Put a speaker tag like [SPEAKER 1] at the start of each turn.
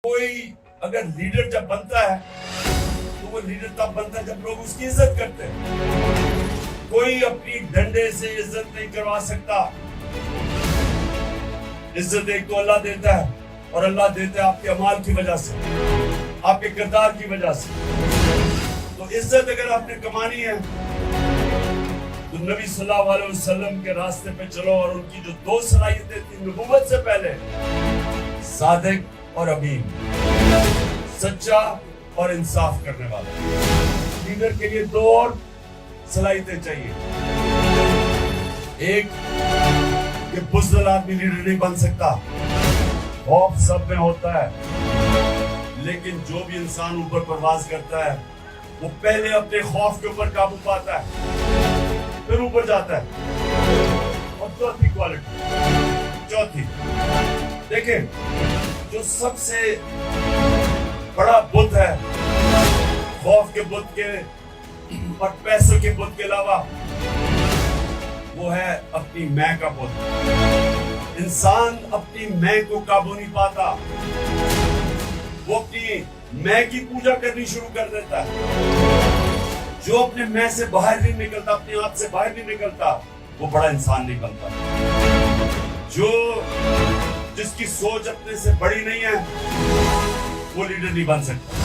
[SPEAKER 1] کوئی اگر لیڈر جب بنتا ہے تو وہ لیڈر تب بنتا ہے جب لوگ اس کی عزت کرتے ہیں۔ کوئی اپنی ڈنڈے سے عزت نہیں کروا سکتا۔ عزت ایک تو اللہ دیتا ہے اور اللہ دیتا ہے آپ کے اعمال کی وجہ سے، آپ کے کردار کی وجہ سے۔ تو عزت اگر آپ نے کمانی ہے تو نبی صلی اللہ علیہ وسلم کے راستے پہ چلو، اور ان کی جو دو صلاحیتیں تھیں نبوت سے پہلے، صادق اور امین، سچا اور انصاف کرنے والا۔ لیڈر کے لیے دو اور صلاحیتیں چاہیے۔ ایک کہ بزدل آدمی لیڈر نہیں بن سکتا، خوف سب میں ہوتا ہے، لیکن جو بھی انسان اوپر پرواز کرتا ہے وہ پہلے اپنے خوف کے اوپر قابو پاتا ہے، پھر اوپر جاتا ہے۔ اور چوتھی کوالٹی، دیکھیں جو سب سے بڑا بت ہے خوف کے بت کے اور پیسوں کے بت کے علاوہ، وہ ہے اپنی میں کا بت۔ انسان اپنی میں کو قابو نہیں پاتا، وہ اپنی میں کی پوجا کرنی شروع کر دیتا ہے۔ جو اپنے میں سے باہر نہیں نکلتا، اپنی آپ سے باہر نہیں نکلتا، وہ بڑا انسان نہیں بنتا۔ جس کی سوچ اپنے سے بڑی نہیں ہے وہ لیڈر نہیں بن سکتا۔